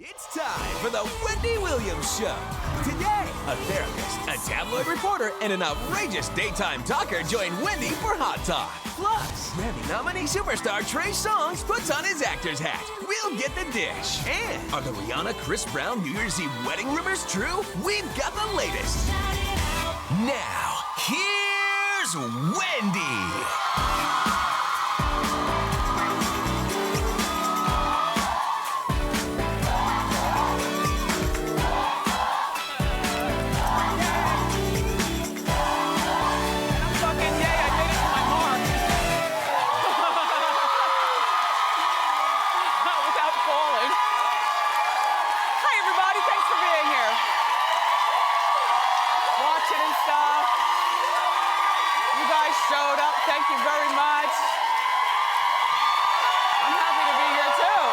It's time for the Wendy Williams Show. Today, a therapist, a tabloid reporter, and an outrageous daytime talker join Wendy for Hot Talk. Plus, Grammy nominee superstar Trey Songz puts on his actor's hat. We'll get the dish. And are the Rihanna-Chris Brown New Year's Eve wedding rumors true? We've got the latest. Now, here's Wendy. Showed up. Thank you very much. I'm happy to be here too.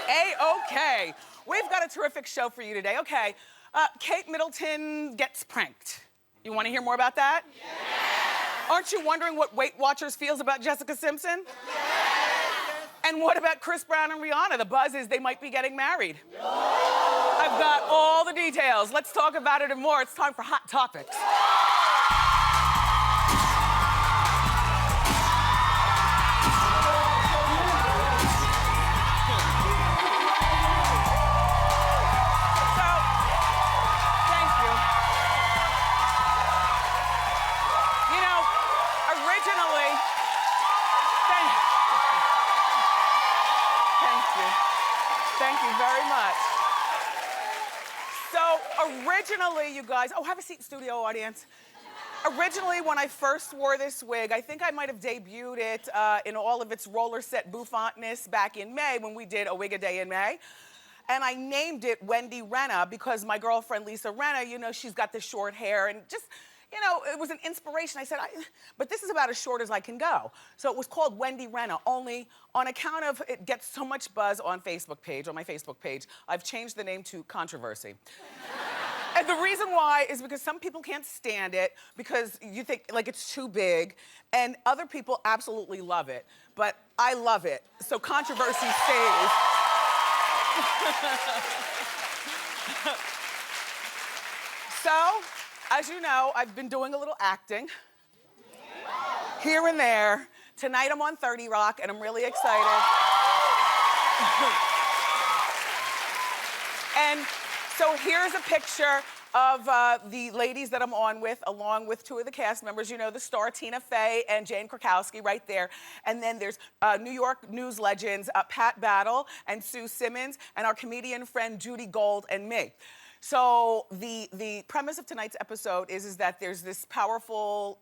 A-okay. We've got a terrific show for you today. Okay, Kate Middleton gets pranked. You want to hear more about that? Yes. Aren't you wondering what Weight Watchers feels about Jessica Simpson? Yes. And what about Chris Brown and Rihanna? The buzz is they might be getting married. No. I've got all the details. Let's talk about it and more. It's time for Hot Topics. So, thank you. You know, originally, thank you very much. So originally, you guys, have a seat, studio audience. Originally, when I first wore this wig, I think I might have debuted it in all of its roller set bouffanteness back in May when we did A Wig a Day in May. And I named it Wendy Renna because my girlfriend Lisa Renna, you know, she's got the short hair and just, you know, it was an inspiration. I said, but this is about as short as I can go. So it was called Wendy Renna, only on account of it gets so much buzz on my Facebook page, I've changed the name to Controversy. And the reason why is because some people can't stand it because you think like it's too big, and other people absolutely love it. But I love it, so Controversy stays. So, as you know, I've been doing a little acting here and there. Tonight I'm on 30 Rock and I'm really excited. And so here's a picture of the ladies that I'm on with, along with two of the cast members. You know, the star Tina Fey and Jane Krakowski right there. And then there's New York news legends Pat Battle and Sue Simmons, and our comedian friend Judy Gold and me. So the premise of tonight's episode is that there's this powerful,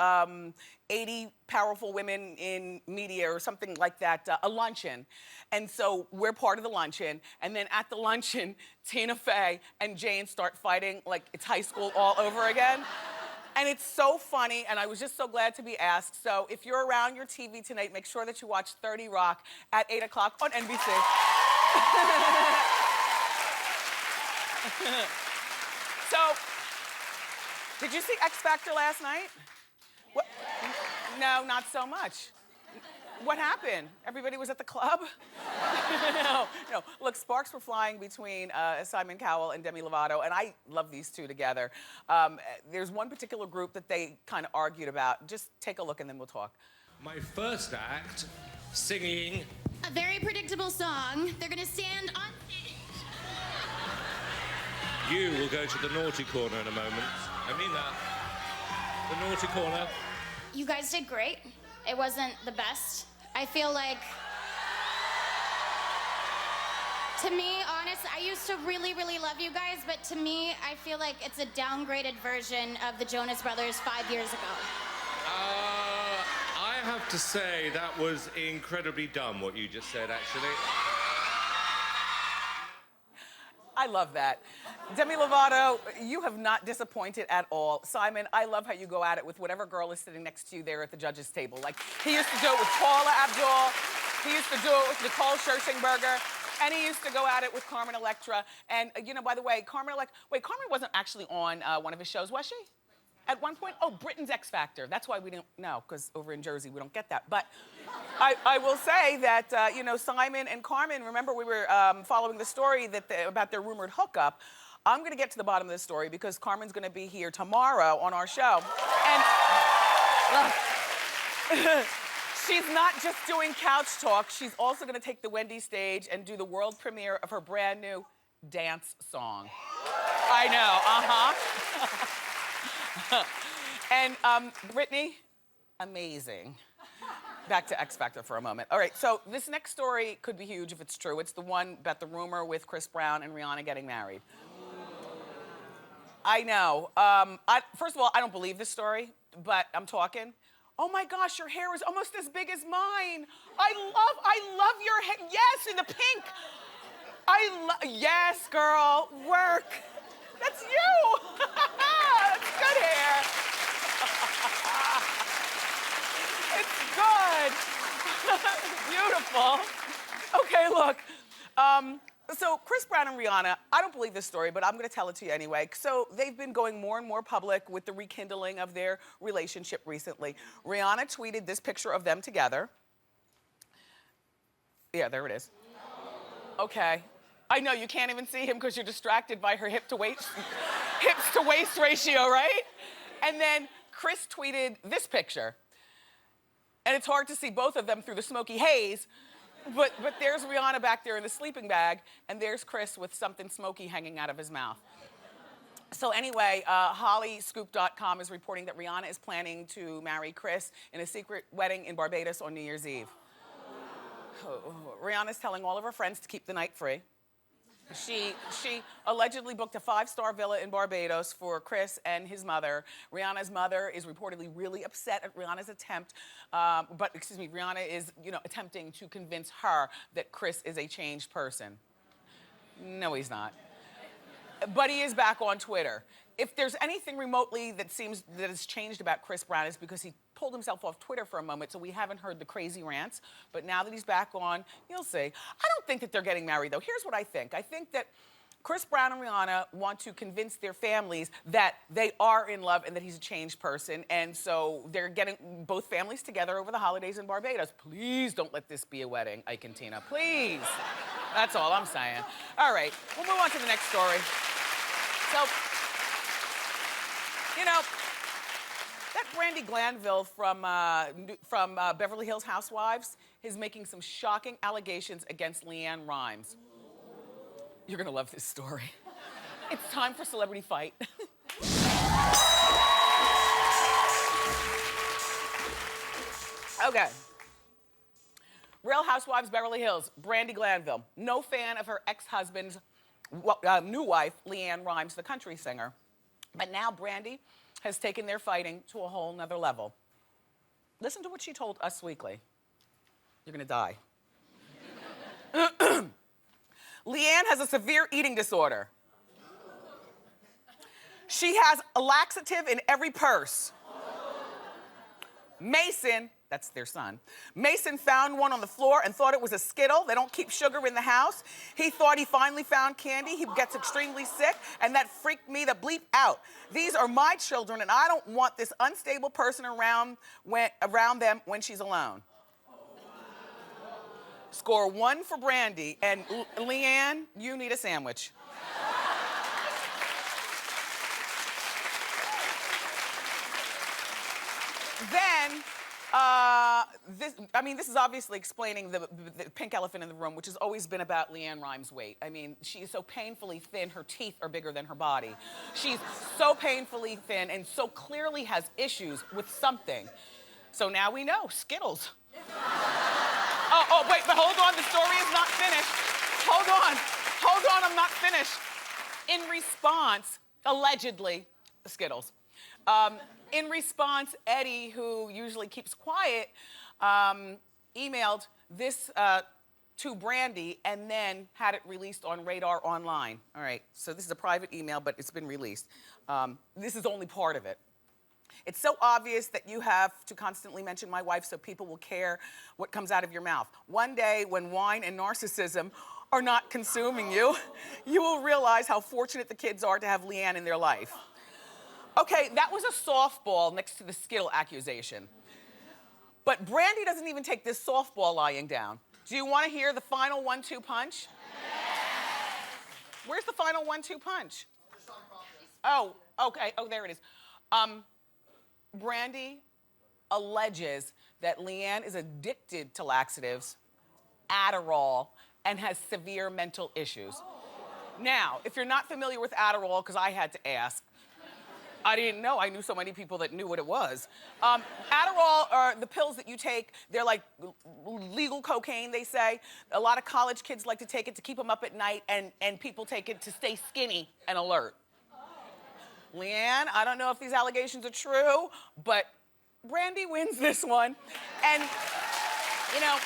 80 powerful women in media or something like that, a luncheon. And so we're part of the luncheon. And then at the luncheon, Tina Fey and Jane start fighting like it's high school all over again. And it's so funny, and I was just so glad to be asked. So if you're around your TV tonight, make sure that you watch 30 Rock at 8 o'clock on NBC. So, did you see X Factor last night? What? No, not so much. What happened? Everybody was at the club? No. Look, sparks were flying between Simon Cowell and Demi Lovato, and I love these two together. There's one particular group that they kind of argued about. Just take a look and then we'll talk. My first act, singing a very predictable song. They're gonna stand on stage. You will go to the naughty corner in a moment. I mean that. The naughty corner. You guys did great. It wasn't the best. I feel like, to me, honest, I used to really, really love you guys, but to me, I feel like it's a downgraded version of the Jonas Brothers 5 years ago. I have to say that was incredibly dumb, what you just said, actually. I love that. Demi Lovato, you have not disappointed at all. Simon, I love how you go at it with whatever girl is sitting next to you there at the judges' table. Like, he used to do it with Paula Abdul, he used to do it with Nicole Scherzinger, and he used to go at it with Carmen Electra. And, you know, by the way, Carmen wasn't actually on one of his shows, was she? at one point. Oh, Britain's X Factor. That's why we don't know, because over in Jersey we don't get that. But I will say that, you know, Simon and Carmen, remember we were following the story about their rumored hookup. I'm gonna get to the bottom of this story because Carmen's gonna be here tomorrow on our show. And she's not just doing couch talk, she's also gonna take the Wendy stage and do the world premiere of her brand new dance song. I know, And Brittany, amazing. Back to X Factor for a moment. All right, so this next story could be huge if it's true. It's the one about the rumor with Chris Brown and Rihanna getting married. I know. First of all, I don't believe this story, but I'm talking. Oh my gosh, your hair is almost as big as mine. I love your hair. Yes, in the pink. Yes, girl, work. That's you. That's good hair. It's good. Beautiful. Okay, look. So Chris Brown and Rihanna, I don't believe this story, but I'm gonna tell it to you anyway. So they've been going more and more public with the rekindling of their relationship recently. Rihanna tweeted this picture of them together. Yeah, there it is. Okay. I know, you can't even see him because you're distracted by her hips to waist ratio, right? And then Chris tweeted this picture. And it's hard to see both of them through the smoky haze, but there's Rihanna back there in the sleeping bag, and there's Chris with something smoky hanging out of his mouth. So anyway, HollyScoop.com is reporting that Rihanna is planning to marry Chris in a secret wedding in Barbados on New Year's Eve. Rihanna's telling all of her friends to keep the night free. She allegedly booked a 5-star villa in Barbados for Chris and his mother. Rihanna's mother is reportedly really upset at Rihanna's attempt, Rihanna is, you know, attempting to convince her that Chris is a changed person. No, he's not. But he is back on Twitter. If there's anything remotely that seems that has changed about Chris Brown, it's because he pulled himself off Twitter for a moment, so we haven't heard the crazy rants. But now that he's back on, you'll see. I don't think that they're getting married, though. Here's what I think. I think that Chris Brown and Rihanna want to convince their families that they are in love and that he's a changed person. And so they're getting both families together over the holidays in Barbados. Please don't let this be a wedding, Ike and Tina. Please. That's all I'm saying. All right, we'll move on to the next story. So, you know, that Brandy Glanville from Beverly Hills Housewives is making some shocking allegations against LeAnn Rimes. You're gonna love this story. It's time for Celebrity Fight. Okay. Real Housewives Beverly Hills, Brandy Glanville. No fan of her ex-husband's new wife, LeAnn Rimes, the country singer. But now Brandy has taken their fighting to a whole nother level. Listen to what she told Us Weekly. You're gonna die. LeAnn has a severe eating disorder. She has a laxative in every purse. Mason, that's their son, Mason found one on the floor and thought it was a Skittle. They don't keep sugar in the house. He thought he finally found candy. He gets extremely sick, and that freaked me the bleep out. These are my children, and I don't want this unstable person around them when she's alone. Score 1 for Brandy, and LeAnn, you need a sandwich. Then, this is obviously explaining the pink elephant in the room, which has always been about LeAnn Rimes' weight. I mean, she is so painfully thin, her teeth are bigger than her body. She's so painfully thin and so clearly has issues with something. So now we know, Skittles. Wait, but hold on, the story is not finished. Hold on, I'm not finished. In response, allegedly, Skittles. In response, Eddie, who usually keeps quiet, emailed this to Brandy and then had it released on Radar Online. All right, so this is a private email, but it's been released. This is only part of it. It's so obvious that you have to constantly mention my wife so people will care what comes out of your mouth. One day, when wine and narcissism are not consuming you, you will realize how fortunate the kids are to have LeAnn in their life. Okay, that was a softball next to the Skittle accusation. But Brandy doesn't even take this softball lying down. Do you want to hear the final 1-2 punch? Where's the final 1-2 punch? Oh, okay. Oh, there it is. Brandy alleges that Leanne is addicted to laxatives, Adderall, and has severe mental issues. Now, if you're not familiar with Adderall, because I had to ask, I didn't know. I knew so many people that knew what it was. Adderall are the pills that you take. They're like legal cocaine, they say. A lot of college kids like to take it to keep them up at night, and people take it to stay skinny and alert. Leanne, I don't know if these allegations are true, but Brandy wins this one. And, you know,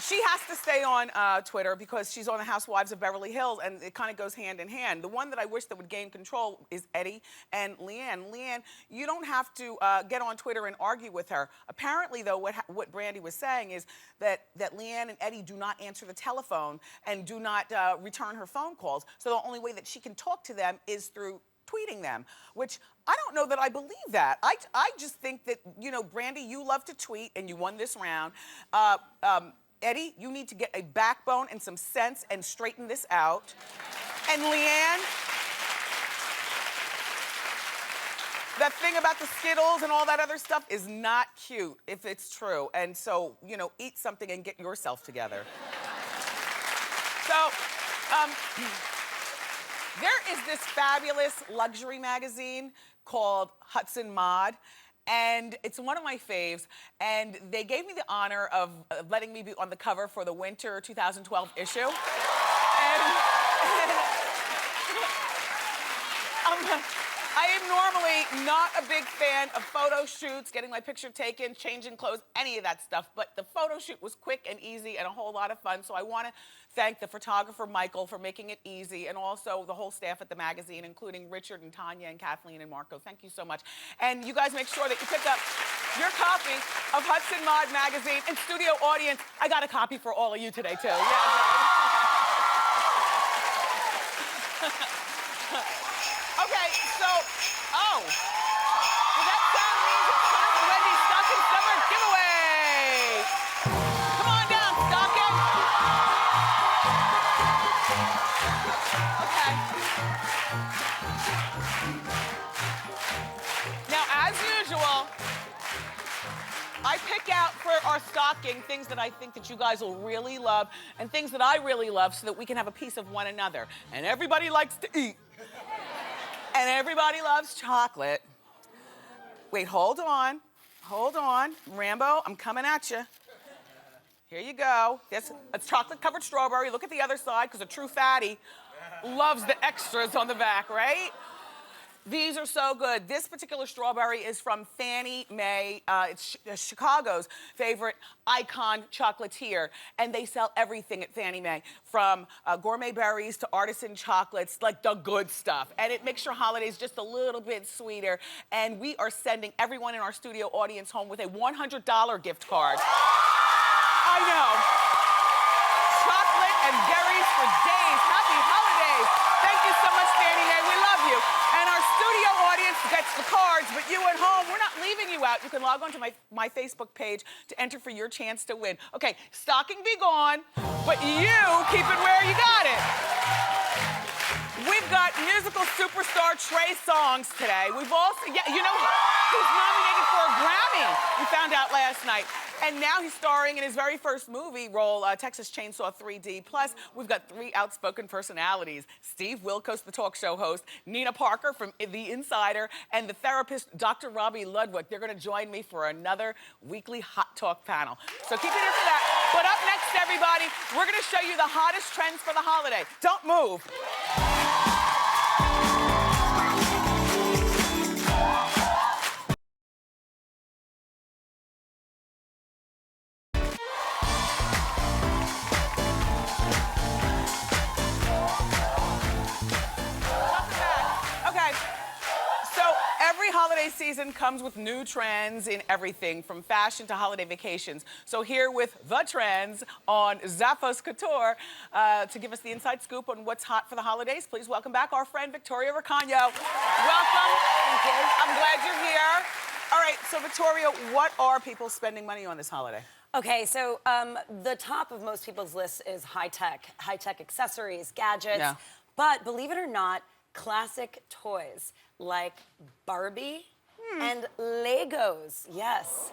she has to stay on Twitter because she's on the Housewives of Beverly Hills, and it kind of goes hand in hand. The one that I wish that would gain control is Eddie and Leanne. Leanne, you don't have to get on Twitter and argue with her. Apparently, though, what Brandy was saying is that Leanne and Eddie do not answer the telephone and do not return her phone calls. So the only way that she can talk to them is through tweeting them, which I don't know that I believe that. I just think that, you know, Brandy, you love to tweet, and you won this round. Eddie, you need to get a backbone and some sense and straighten this out. And Leanne, that thing about the Skittles and all that other stuff is not cute if it's true. And so, you know, eat something and get yourself together. So, there is this fabulous luxury magazine called Hudson Mod. And it's one of my faves, and they gave me the honor of letting me be on the cover for the winter 2012 issue. And I am normally not a big fan of photo shoots, getting my picture taken, changing clothes, any of that stuff, but the photo shoot was quick and easy and a whole lot of fun, so I want to thank the photographer, Michael, for making it easy, and also the whole staff at the magazine, including Richard and Tanya and Kathleen and Marco. Thank you so much. And you guys make sure that you pick up your copy of Hudson Mod magazine. And studio audience, I got a copy for all of you today, too. Yeah. Okay, so, well, that sound means it's time for Wendy's Stocking Summer Giveaway. Come on down, Stocking. Okay. Now, as usual, I pick out for our stocking things that I think that you guys will really love and things that I really love so that we can have a piece of one another. And everybody likes to eat. And everybody loves chocolate. Wait, hold on. Hold on. Rambo, I'm coming at you. Here you go. This, it's chocolate-covered strawberry. Look at the other side, because a true fatty loves the extras on the back, right? These are so good. This particular strawberry is from Fannie Mae. It's Chicago's favorite icon chocolatier. And they sell everything at Fannie Mae, from gourmet berries to artisan chocolates, like the good stuff. And it makes your holidays just a little bit sweeter. And we are sending everyone in our studio audience home with a $100 gift card. I know. Chocolate and berries for days. Happy holidays. Thank you so much, Fannie Mae. We love you. And our studio audience gets the cards, but you at home, we're not leaving you out. You can log on to my Facebook page to enter for your chance to win. Okay, stocking be gone, but you keep it where you got it. We've got musical superstar Trey Songz today. We've also, yeah, you know, he's nominated for a Grammy, we found out last night. And now he's starring in his very first movie role, Texas Chainsaw 3D. Plus, we've got 3 outspoken personalities. Steve Wilkos, the talk show host, Nina Parker from The Insider, and the therapist, Dr. Robi Ludwig. They're gonna join me for another weekly Hot Talk panel. So keep it here for that. But up next, everybody, we're gonna show you the hottest trends for the holiday. Don't move. holiday season comes with new trends in everything from fashion to holiday vacations. So here with the trends on Zappos Couture to give us the inside scoop on what's hot for the holidays, please welcome back our friend Victoria Recano. Welcome. Thank you. I'm glad you're here. All right, so Victoria, what are people spending money on this holiday? Okay, so the top of most people's list is high-tech accessories, gadgets. Yeah. But believe it or not, classic toys like Barbie and Legos, yes.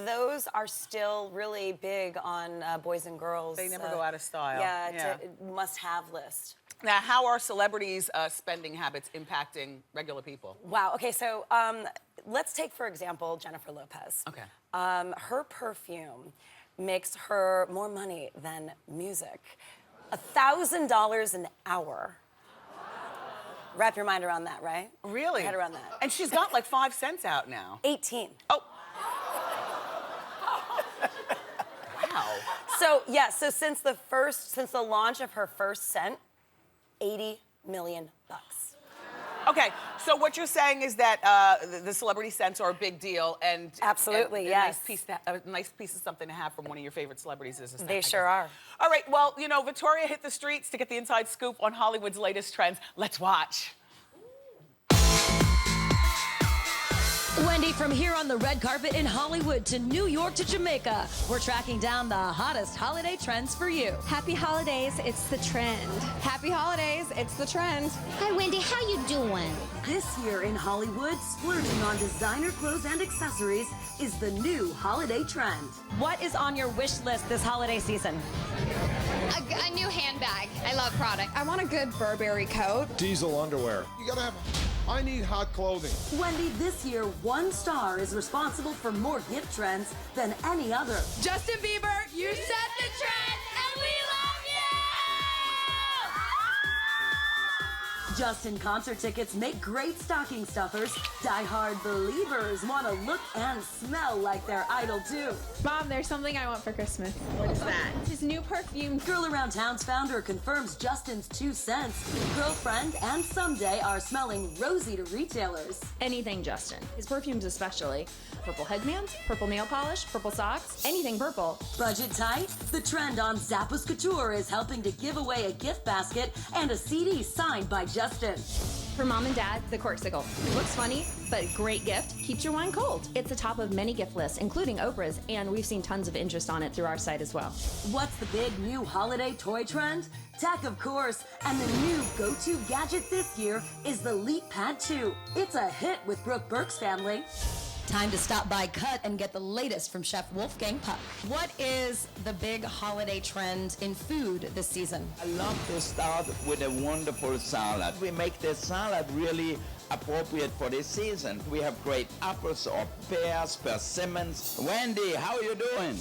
Those are still really big on boys and girls. They never go out of style. Yeah. Must-have list. Now, how are celebrities' spending habits impacting regular people? Wow, okay, so let's take, for example, Jennifer Lopez. Okay. Her perfume makes her more money than music. $1,000 an hour. Wrap your mind around that, right? Really? Head around that. And she's got like 5 cents out now. 18. Oh. Wow. So, yeah, so since the launch of her first scent, 80 million bucks. Okay, so what you're saying is that the celebrity scents are a big deal, and absolutely, and yes. A nice piece of something to have from one of your favorite celebrities is a scent. They sure are. All right, well, you know, Victoria hit the streets to get the inside scoop on Hollywood's latest trends. Let's watch. Wendy, from here on the red carpet in Hollywood to New York to Jamaica, we're tracking down the hottest holiday trends for you. Happy holidays, it's the trend. Happy holidays, it's the trend. Hi, Wendy, how you doing? This year in Hollywood, splurging on designer clothes and accessories is the new holiday trend. What is on your wish list this holiday season? A new handbag. I love product. I want a good Burberry coat. Diesel underwear. You gotta have. I need hot clothing. Wendy, this year, one star is responsible for more gift trends than any other. Justin Bieber, you set the trend, and we love you! Justin concert tickets make great stocking stuffers. Die-hard believers want to look and smell like their idol, too. Mom, there's something I want for Christmas. What is that? His new perfume. Girl Around Town's founder confirms Justin's 2 cents. Girlfriend and Someday are smelling rosy to retailers. Anything Justin. His perfumes especially. Purple headbands, purple nail polish, purple socks, anything purple. Budget tight? The trend on Zappos Couture is helping to give away a gift basket and a CD signed by Justin. For mom and dad, the Corksicle. Looks funny, but great gift. Keeps your wine cold. It's the top of many gift lists, including Oprah's, and we've seen tons of interest on it through our site as well. What's the big new holiday toy trend? Tech, of course, and the new go-to gadget this year is the Leap Pad 2. It's a hit with Brooke Burke's family. Time to stop by Cut and get the latest from Chef Wolfgang Puck. What is the big holiday trend in food this season? I love to start with a wonderful salad. We make the salad really appropriate for this season. We have great apples or pears, persimmons. Wendy, how are you doing?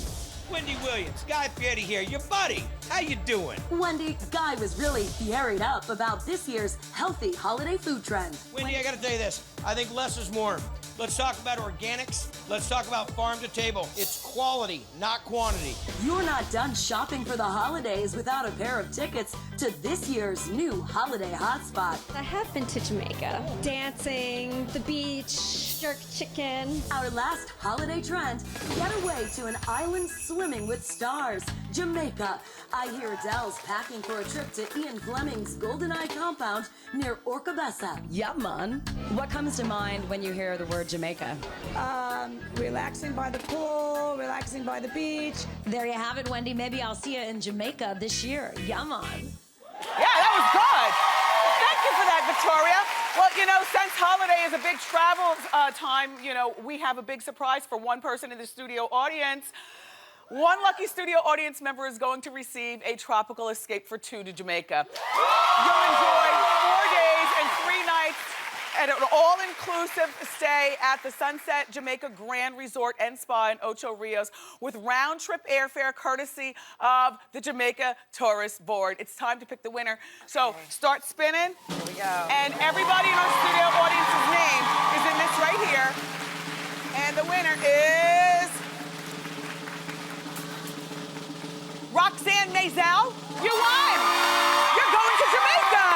Wendy Williams, Guy Fieri here, your buddy. How you doing? Wendy, Guy was really fierried up about this year's healthy holiday food trend. Wendy, I gotta tell you this. I think less is more. Let's talk about organics. Let's talk about farm to table. It's quality, not quantity. You're not done shopping for the holidays without a pair of tickets to this year's new holiday hotspot. I have been to Jamaica. Dancing, the beach, jerk chicken. Our last holiday trend, get away to an island swimming with stars, Jamaica. I hear Adele's packing for a trip to Ian Fleming's Golden Eye compound near Orcabessa. Yeah, man. What comes to mind when you hear the word Jamaica? Relaxing by the pool, relaxing by the beach. There you have it, Wendy. Maybe I'll see you in Jamaica this year. Yeah, man. Yeah, that was good. Thank you for that, Victoria. Well, you know, since holiday is a big travel time, you know, we have a big surprise for one person in the studio audience. One lucky studio audience member is going to receive a tropical escape for 2 to Jamaica. You'll enjoy 4 days and 3 nights at an all-inclusive stay at the Sunset Jamaica Grand Resort and Spa in Ocho Rios with round-trip airfare courtesy of the Jamaica Tourist Board. It's time to pick the winner. So start spinning. Here we go. And everybody in our studio audience's name is in this right here. And the winner is Roxanne Mazel. You won! You're going to Jamaica!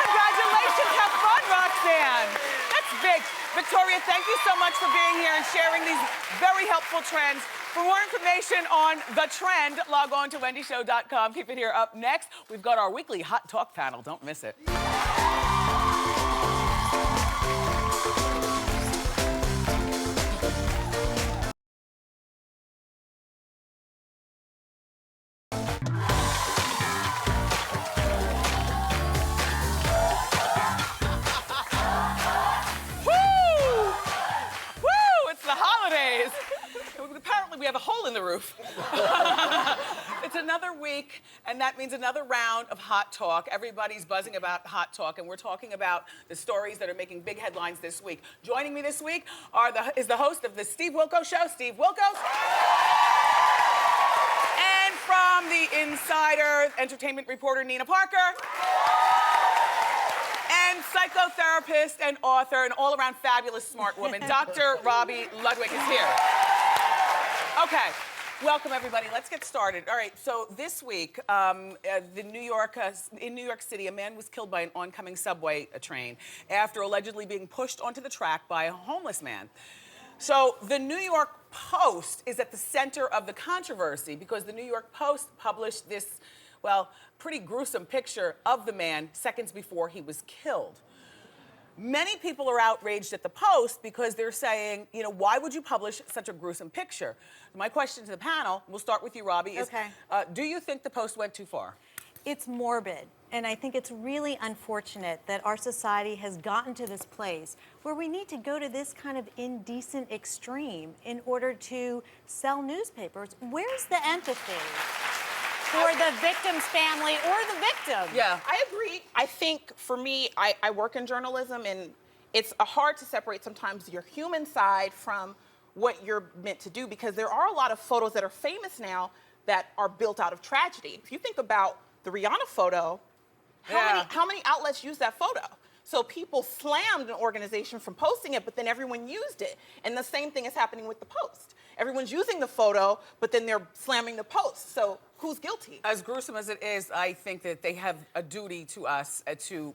Congratulations, have fun, Roxanne. That's big. Victoria, thank Thank you so much for being here and sharing these very helpful trends. For more information on The Trend, log on to wendyshow.com. Keep it here. Up next, we've got our weekly Hot Talk panel. Don't miss it. Apparently, we have a hole in the roof. It's another week, and that means another round of Hot Talk. Everybody's buzzing about Hot Talk, and we're talking about the stories that are making big headlines this week. Joining me this week is the host of the Steve Wilkos Show, Steve Wilkos. And from the Insider, entertainment reporter Nina Parker. And psychotherapist and author and all-around fabulous smart woman, Dr. Robi Ludwig is here. Okay, welcome everybody. Let's get started. All right, so this week, in New York City, a man was killed by an oncoming subway train after allegedly being pushed onto the track by a homeless man. So the New York Post is at the center of the controversy because the New York Post published this, well, pretty gruesome picture of the man seconds before he was killed. Many people are outraged at the Post because they're saying, you know, why would you publish such a gruesome picture? My question to the panel, we'll start with you, Robi, is do you think the Post went too far? It's morbid, and I think it's really unfortunate that our society has gotten to this place where we need to go to this kind of indecent extreme in order to sell newspapers. Where's the empathy for the victim's family or the victim? Yeah, I agree. I think for me, I work in journalism, and it's hard to separate sometimes your human side from what you're meant to do, because there are a lot of photos that are famous now that are built out of tragedy. If you think about the Rihanna photo, how many outlets use that photo? So people slammed an organization from posting it, but then everyone used it. And the same thing is happening with the Post. Everyone's using the photo, but then they're slamming the post. So who's guilty? As gruesome as it is, I think that they have a duty to us to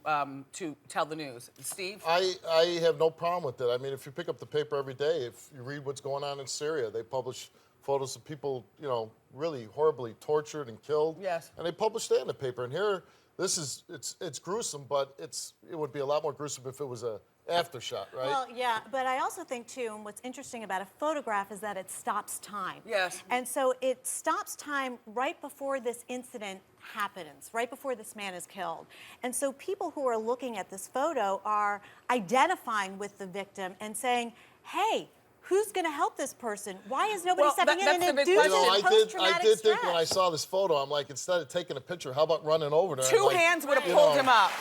tell the news. Steve? I have no problem with it. I mean, if you pick up the paper every day, if you read what's going on in Syria, they publish photos of people, you know, really horribly tortured and killed. Yes. And they publish that in the paper. And here, it's gruesome, but it would be a lot more gruesome if it was a aftershot, right? Well, yeah, but I also think, too, and what's interesting about a photograph is that it stops time. Yes. And so it stops time right before this incident happens, right before this man is killed. And so people who are looking at this photo are identifying with the victim and saying, hey, who's going to help this person? Why is nobody stepping in and inducing post-traumatic stress? I did think when I saw this photo, I'm like, instead of taking a picture, how about running over there? Two hands would have pulled him up.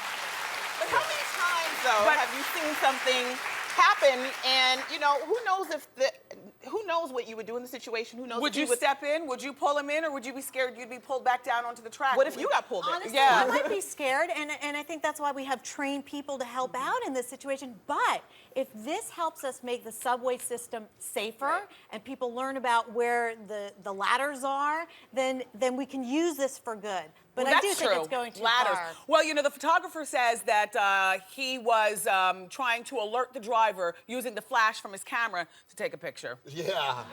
But how many times, though, have you seen something happen, and, you know, who knows what you would do in the situation? Who knows? Would you step in? Would you pull him in, or would you be scared you'd be pulled back down onto the track? What if you got pulled in? Honestly, I might be scared, and I think that's why we have trained people to help out in this situation. But if this helps us make the subway system safer and people learn about where the ladders are, then we can use this for good. But I do think it's going too far. Well, you know, the photographer says that he was trying to alert the driver using the flash from his camera to take a picture. Yeah,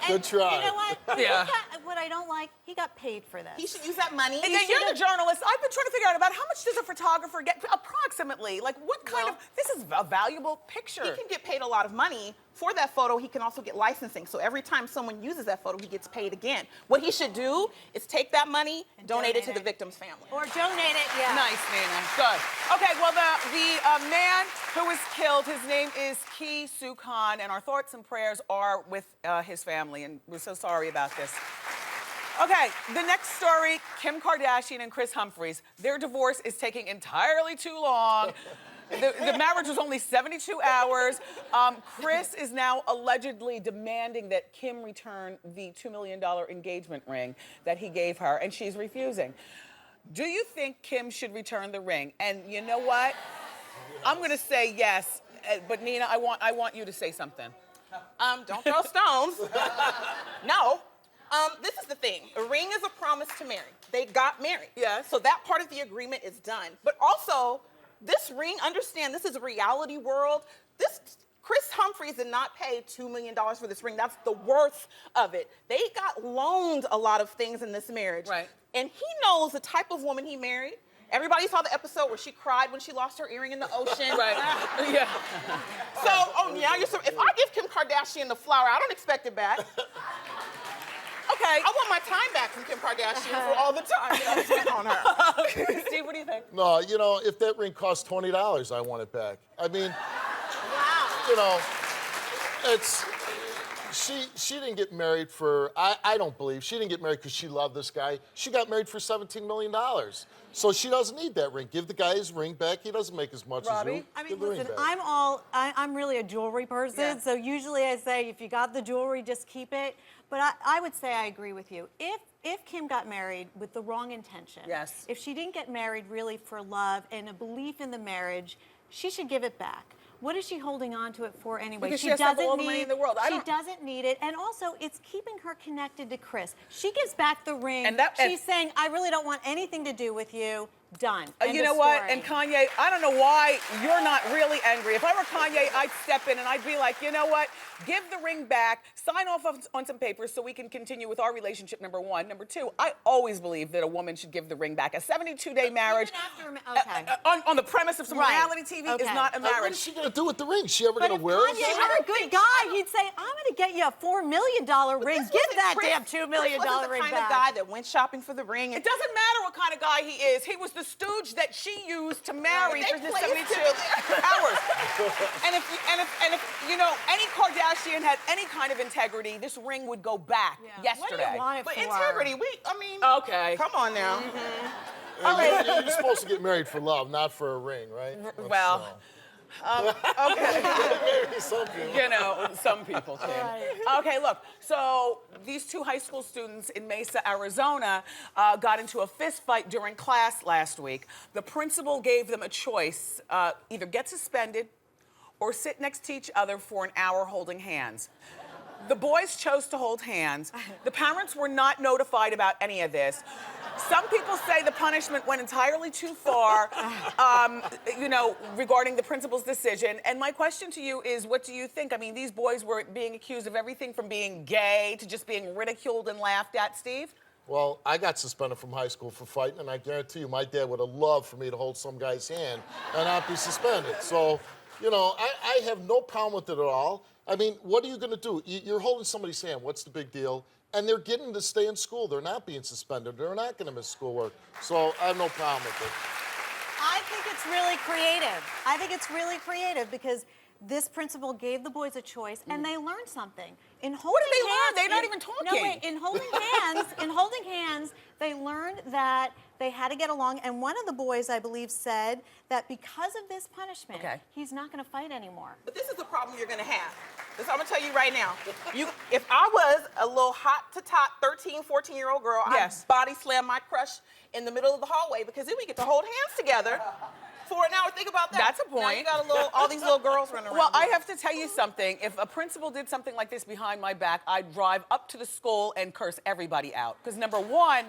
good try. You know what? Yeah. What I don't like, he got paid for this. He should use that money. And then you're the journalist. I've been trying to figure out about how much does a photographer get approximately? Like, what kind of, this is a valuable picture. He can get paid a lot of money for that photo. He can also get licensing. So every time someone uses that photo, he gets paid again. What he should do is take that money and donate it to the victim's family. Or donate it, yeah. Nice, Nina. Good. Okay, well, the man who was killed, his name is Ki Soo Khan, and our thoughts and prayers are with his family, and we're so sorry about this. Okay, the next story, Kim Kardashian and Chris Humphries. Their divorce is taking entirely too long. The marriage was only 72 hours. Chris is now allegedly demanding that Kim return the $2 million engagement ring that he gave her, and she's refusing. Do you think Kim should return the ring? And you know what? I'm gonna say yes, but Nina, I want you to say something. Don't throw stones. No. This is the thing. A ring is a promise to marry. They got married. Yes. So that part of the agreement is done. But also, this ring, understand, this is a reality world. Chris Humphries did not pay $2 million for this ring. That's the worth of it. They got loaned a lot of things in this marriage. Right. And he knows the type of woman he married. Everybody saw the episode where she cried when she lost her earring in the ocean. Right. Yeah. So, now if I give Kim Kardashian the flower, I don't expect it back. Okay. I want my time back from Kim Kardashian for all the time that I spent on her. Steve, what do you think? No, if that ring costs $20, I want it back. I mean, it's she didn't get married for I don't believe she didn't get married because she loved this guy. She got married for $17 million. So she doesn't need that ring. Give the guy his ring back. He doesn't make as much as you. I mean, Give the ring listen, back. I'm really a jewelry person, so usually I say if you got the jewelry, just keep it. But I would say I agree with you. If Kim got married with the wrong intention, if she didn't get married really for love and a belief in the marriage, she should give it back. What is she holding on to it for anyway? Because she has to have all the money in the world. She doesn't need it. And also, it's keeping her connected to Chris. She gives back the ring. And she's saying, I really don't want anything to do with you. Done. You know what? And Kanye, I don't know why you're not really angry. If I were Kanye, I'd step in and I'd be like, you know what? Give the ring back, sign off on some papers so we can continue with our relationship, number one. Number two, I always believe that a woman should give the ring back. A 72-day marriage on the premise of some reality TV is not a marriage. What is she going to do with the ring? Is she ever going to wear it? If Kanye were a good guy, he'd say, I'm going to get you a $4 million ring. Give that damn $2 million ring back. Chris wasn't the kind of guy that went shopping for the ring. It doesn't matter what kind of guy he is. He was the stooge that she used to marry for the 72 hours. And if any Kardashian had any kind of integrity, this ring would go back yesterday. What do you want it But for? integrity, okay. Come on now. All right. You're supposed to get married for love, not for a ring, right? Well, okay. Some people. Some people can. Okay, look. So these two high school students in Mesa, Arizona, got into a fist fight during class last week. The principal gave them a choice: either get suspended or sit next to each other for an hour holding hands. The boys chose to hold hands. The parents were not notified about any of this. Some people say the punishment went entirely too far, regarding the principal's decision. And my question to you is, what do you think? I mean, these boys were being accused of everything from being gay to just being ridiculed and laughed at. Steve? Well, I got suspended from high school for fighting, and I guarantee you my dad would have loved for me to hold some guy's hand and not be suspended. So, I have no problem with it at all. I mean, what are you going to do? You're holding somebody's hand. What's the big deal? And they're getting to stay in school. They're not being suspended. They're not going to miss schoolwork. So I have no problem with it. I think it's really creative. I think it's really creative because this principal gave the boys a choice and they learned something. In holding What did they hands, learn? They're not even talking. No, wait. In holding hands, they learned that they had to get along. And one of the boys, I believe, said that because of this punishment, he's not going to fight anymore. But this is the problem you're going to have. This I'm going to tell you right now. If I was a little hot-to-tot 13, 14-year-old girl, I'd body slam my crush in the middle of the hallway because then we get to hold hands together for an hour. Think about that. That's a point. Now you got all these little girls running around. Well, I have to tell you something. If a principal did something like this behind my back, I'd drive up to the school and curse everybody out. Because number one,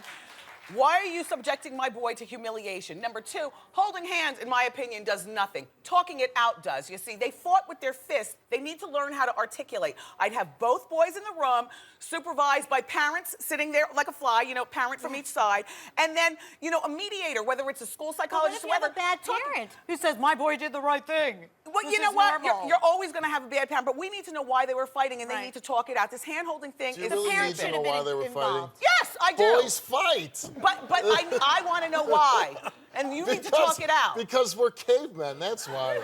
why are you subjecting my boy to humiliation? Number two, holding hands, in my opinion, does nothing. Talking it out does. You see, they fought with their fists. They need to learn how to articulate. I'd have both boys in the room, supervised by parents sitting there like a fly, parent from each side, and then, a mediator, whether it's a school psychologist or whatever. What if you have a bad parent who says, my boy did the right thing? Well, you know what? You're always going to have a bad parent, but we need to know why they were fighting, and they need to talk it out. This hand-holding thing Do you is really a parent need to thing. know why they were fighting? Yes, I do. Boys fight. But I want to know why, and you need to talk it out. Because we're cavemen, that's why.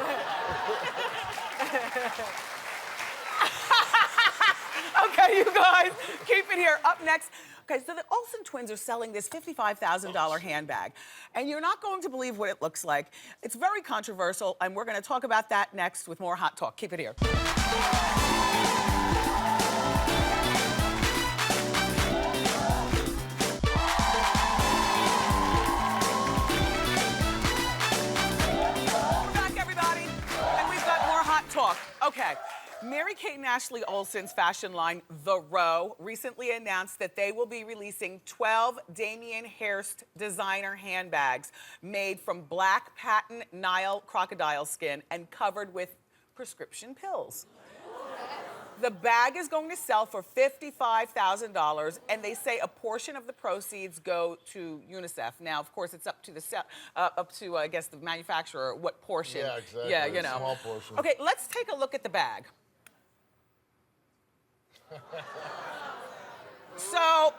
Okay, you guys, keep it here. Up next, okay, so the Olsen twins are selling this $55,000 handbag, and you're not going to believe what it looks like. It's very controversial, and we're going to talk about that next with more Hot Talk. Keep it here. Talk. Okay. Mary-Kate and Ashley Olsen's fashion line, The Row, recently announced that they will be releasing 12 Damien Hirst designer handbags made from black patent Nile crocodile skin and covered with prescription pills. The bag is going to sell for $55,000, and they say a portion of the proceeds go to UNICEF. Now, of course, it's up to I guess the manufacturer what portion. Yeah, exactly. Yeah, you know. Small portion. Okay, let's take a look at the bag. So, all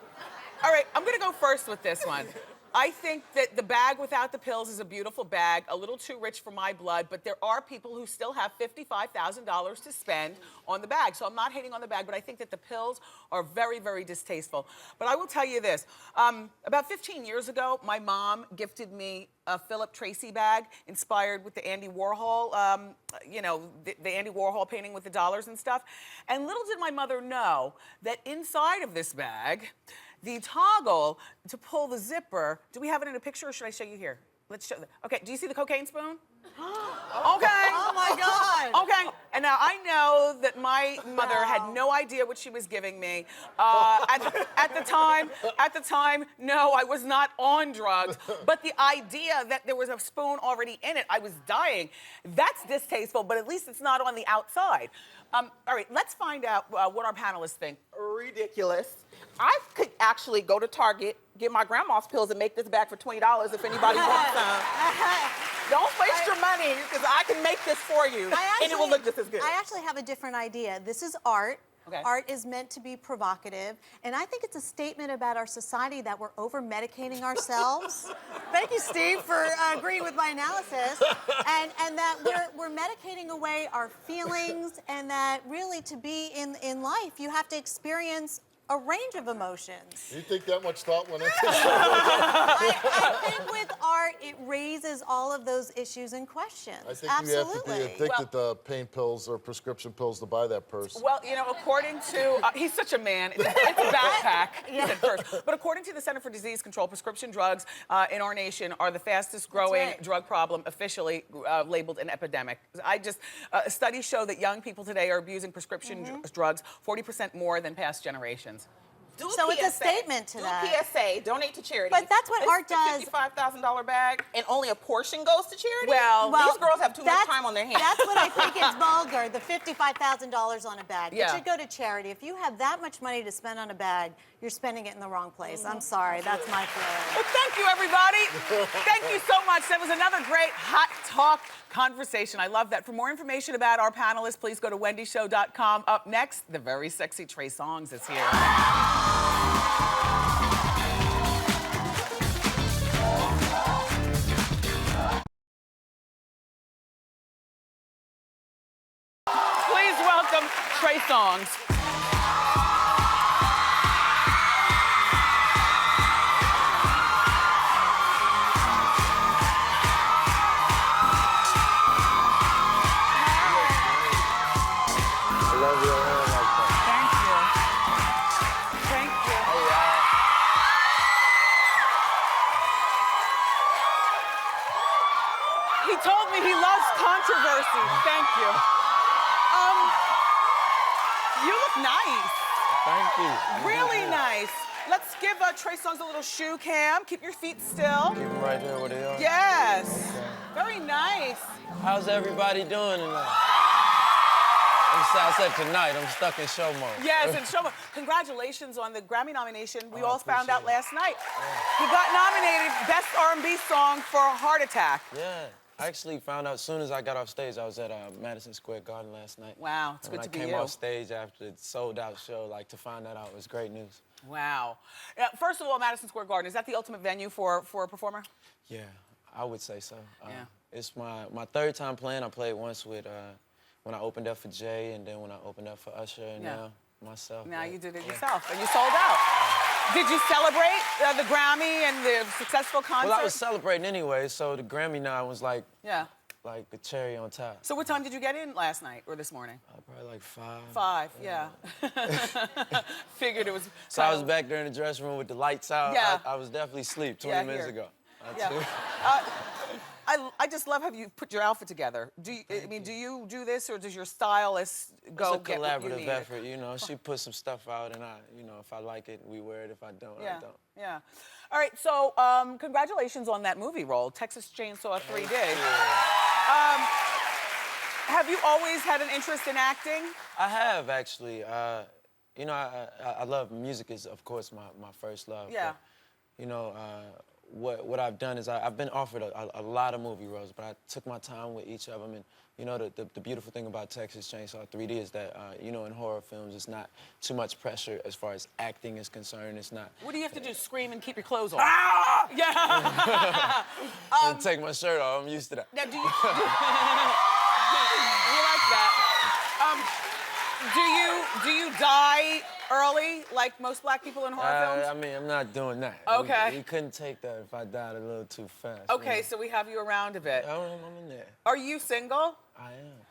right, I'm gonna go first with this one. I think that the bag without the pills is a beautiful bag, a little too rich for my blood, but there are people who still have $55,000 to spend on the bag. So I'm not hating on the bag, but I think that the pills are very, very distasteful. But I will tell you this, about 15 years ago, my mom gifted me a Philip Tracy bag inspired with the Andy Warhol, you know, the Andy Warhol painting with the dollars and stuff. And little did my mother know that inside of this bag, the toggle to pull the zipper, do we have it in a picture or should I show you here? Let's show that. Okay, do you see the cocaine spoon? Okay. Oh my God. Okay, and now I know that my mother had no idea what she was giving me. At the time, no, I was not on drugs. But the idea that there was a spoon already in it, I was dying. That's distasteful, but at least it's not on the outside. All right, let's find out what our panelists think. Ridiculous. I could actually go to Target, get my grandma's pills, and make this bag for $20 if anybody wants some. Don't waste your money, because I can make this for you, and it will look just as good. I actually have a different idea. This is art. Okay. Art is meant to be provocative, and I think it's a statement about our society that we're over-medicating ourselves. Thank you, Steve, for agreeing with my analysis. And that we're medicating away our feelings, and that really to be in life, you have to experience a range of emotions. You think that much thought went into it? I think with art, it raises all of those issues and questions. I think Absolutely. you have to be addicted to pain pills or prescription pills to buy that purse. Well, you know, according to, he's such a man, it's a backpack, he said first. But according to the Center for Disease Control, prescription drugs in our nation are the fastest growing drug problem, officially labeled an epidemic. Studies show that young people today are abusing prescription drugs 40% more than past generations. So it's a statement to that. Do a PSA, donate to charity. But that's what art does. It's a $55,000 bag, and only a portion goes to charity? Well, these girls have too much time on their hands. That's what I think is vulgar, the $55,000 on a bag. Yeah. It should go to charity. If you have that much money to spend on a bag, you're spending it in the wrong place. I'm sorry, that's my feeling. Well, thank you, everybody. Thank you so much. That was another great hot talk conversation. I love that. For more information about our panelists, please go to wendyshow.com. Up next, the very sexy Trey Songz is here. Please welcome Trey Songz. Controversy. Thank you. You look nice. Thank you. Really nice. Let's give Trey Songz a little shoe cam. Keep your feet still. Keep them right there where they are. Yes. Okay. Very nice. How's everybody doing tonight? I said tonight. I'm stuck in show mode. Yes, in show mode. Congratulations on the Grammy nomination. We all found out last night. You got nominated Best R&B Song for Heart Attack. Yeah. I actually found out as soon as I got off stage. I was at Madison Square Garden last night. Wow, it's good to be you. When I came off stage after the sold-out show, like, to find that out was great news. Wow. First of all, Madison Square Garden, is that the ultimate venue for a performer? Yeah, I would say so. Yeah. It's my third time playing. I played once with, when I opened up for Jay, and then when I opened up for Usher, and now myself. Now you did it yourself, and you sold out. Did you celebrate the Grammy and the successful concert? Well, I was celebrating anyway, so the Grammy night was like, like a cherry on top. So what time did you get in last night or this morning? Probably like 5. 5, yeah. Figured it was. So I was back there in the dressing room with the lights out. Yeah. I was definitely asleep 20 minutes ago. Yeah. I just love how you put your outfit together. Do you do this, or does your stylist go get what you need? It's a collaborative effort, you know. She puts some stuff out, and if I like it, we wear it. If I don't, I don't. Yeah. All right. So, congratulations on that movie role, Texas Chainsaw 3D. Have you always had an interest in acting? I have, actually. You know, I love music is, of course, my first love. Yeah. But, you know, what I've done is I've been offered a lot of movie roles, but I took my time with each of them. And, you know, the beautiful thing about Texas Chainsaw 3D is that, you know, in horror films, it's not too much pressure as far as acting is concerned. It's not... What do you have to do, scream and keep your clothes on? Ah! Yeah! And take my shirt off. I'm used to that. Now, do you... You like that? Do you die early, like most black people in horror films? I mean, I'm not doing that. Okay. We couldn't take that if I died a little too fast. Okay, you know? so we have you around a bit. I'm in there. Are you single? I am.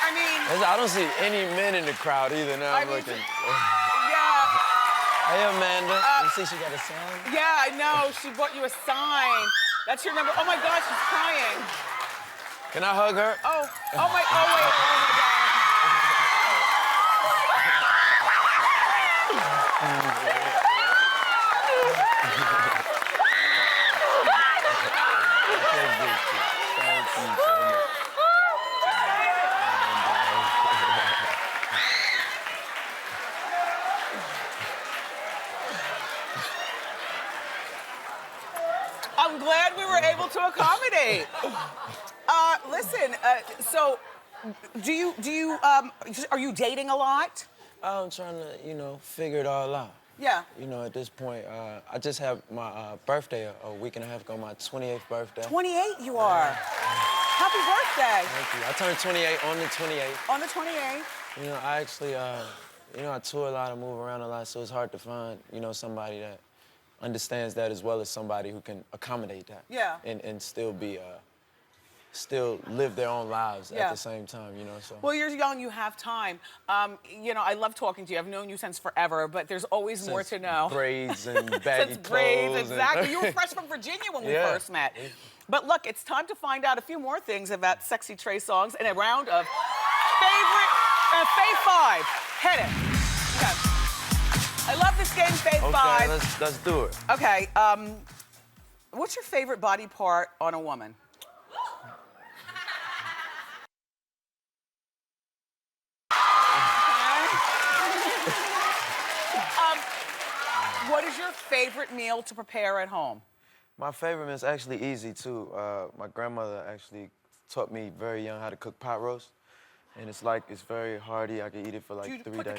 I mean... I don't see any men in the crowd either now. I'm looking. Yeah. Hey, Amanda. You see she got a sign? Yeah, I know. She bought you a sign. That's your number. Oh, my God, she's crying. Can I hug her? Oh wait, oh, my God. I'm glad we were able to accommodate. Listen, so are you dating a lot? I'm trying to, you know, figure it all out. Yeah. You know, at this point, I just have my birthday a week and a half ago, my 28th birthday. 28 you are. Happy birthday. Thank you. I turned 28 on the 28th. On the 28th. You know, I actually, you know, I tour a lot, I move around a lot, so it's hard to find, you know, somebody that understands that as well as somebody who can accommodate that. Yeah. And still be, still live their own lives at the same time, you know, so. Well, you're young, you have time. You know, I love talking to you. I've known you since forever, but there's always more to know. Braids and baggy Since braids, clothes. exactly. You were fresh from Virginia when we first met. But look, it's time to find out a few more things about sexy Trey Songz in a round of Fave 5. Hit it. Okay. I love this game, Fave 5. Okay, let's do it. Okay, what's your favorite body part on a woman? What is your favorite meal to prepare at home? My favorite meal is actually easy, too. My grandmother actually taught me very young how to cook pot roast. And it's very hearty. I can eat it for like 3 days. Do you put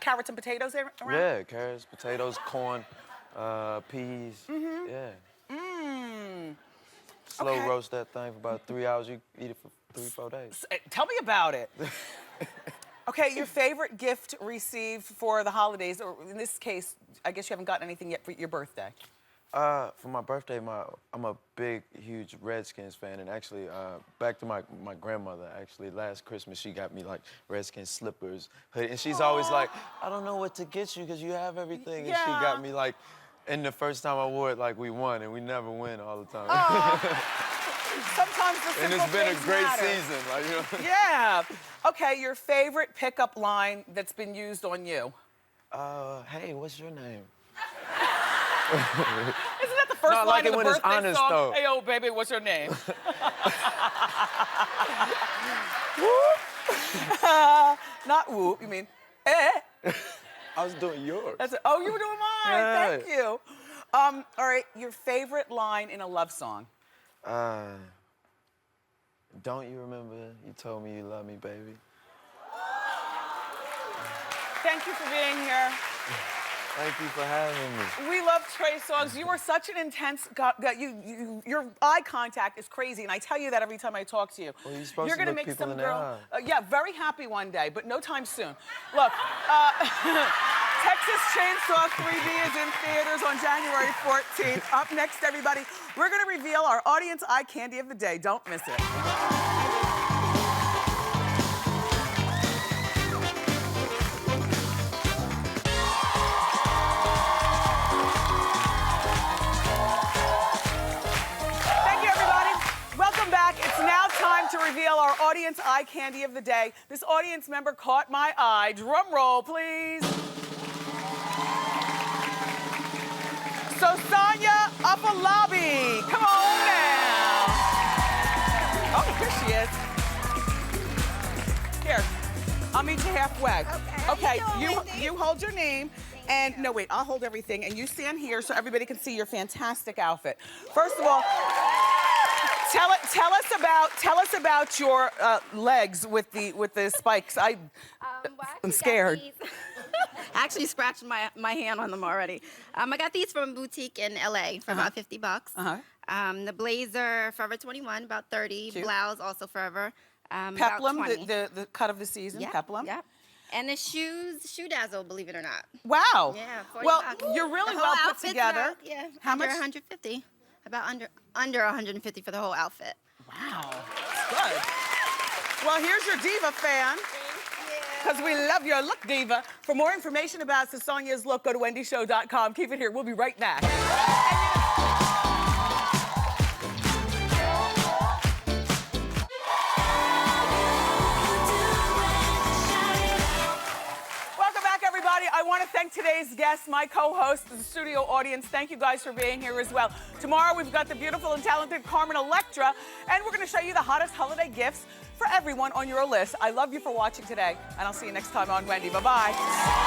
carrots and potatoes around? Yeah, carrots, potatoes, corn, peas. Mm-hmm. Yeah. Mmm. Slow roast that thing for about 3 hours. You eat it for 3-4 days. Tell me about it. Okay, your favorite gift received for the holidays, or in this case, I guess you haven't gotten anything yet for your birthday. For my birthday, I'm a big, huge Redskins fan, and actually, back to my grandmother, actually, last Christmas, she got me, like, Redskins slippers, hoodie, and she's always like, I don't know what to get you, because you have everything, and she got me, like, and the first time I wore it, like, we won, and we never win all the time. Sometimes the simple and it's been a things great matter. season, like, you know. Yeah. Okay, your favorite pickup line that's been used on you? Hey, what's your name? Isn't that the first line of the birthday honest, song? though. Hey, yo, baby, what's your name? Not whoop, you mean, eh? I was doing yours. Oh, you were doing mine. Yeah. Thank you. All right, your favorite line in a love song? Don't you remember you told me you love me, baby? Thank you for being here. Thank you for having me. We love Trey Songz. You are such an intense guy. Your eye contact is crazy, and I tell you that every time I talk to you. Well, you're supposed You're to gonna look make people some in the girl. eye. Yeah, very happy one day, but no time soon. Look, Texas Chainsaw 3D is in theaters on January 14th. Up next, everybody, we're gonna reveal our audience eye candy of the day. Don't miss it. To reveal our audience eye candy of the day. This audience member caught my eye. Drum roll, please. So Sonia Afalabi, come on now. she is. Here, I'll meet you halfway. Okay, you hold your name. And no, wait, I'll hold everything. And you stand here so everybody can see your fantastic outfit. First of all, tell us about your legs with the spikes. I'm scared. I actually scratched my hand on them already. I got these from a boutique in LA for about $50. The blazer, Forever 21, about 30. Cute. Blouse, also Forever. Peplum, about 20. the cut of the season, Peplum. Yep. And the shoes, Shoe Dazzle, believe it or not. Wow. Yeah, $40. Well, you're really The whole well put outfit's together. about, How under much? 150. About under 150 for the whole outfit. Wow. Good. Well, here's your diva fan. Because we love your look, diva. For more information about Sasonia's look, go to wendyshow.com. Keep it here. We'll be right back. Welcome back, everybody. I want to thank today's guests, my co-hosts, the studio audience. Thank you guys for being here as well. Tomorrow, we've got the beautiful and talented Carmen Electra, and we're going to show you the hottest holiday gifts for everyone on your list. I love you for watching today, and I'll see you next time on Wendy. Bye-bye.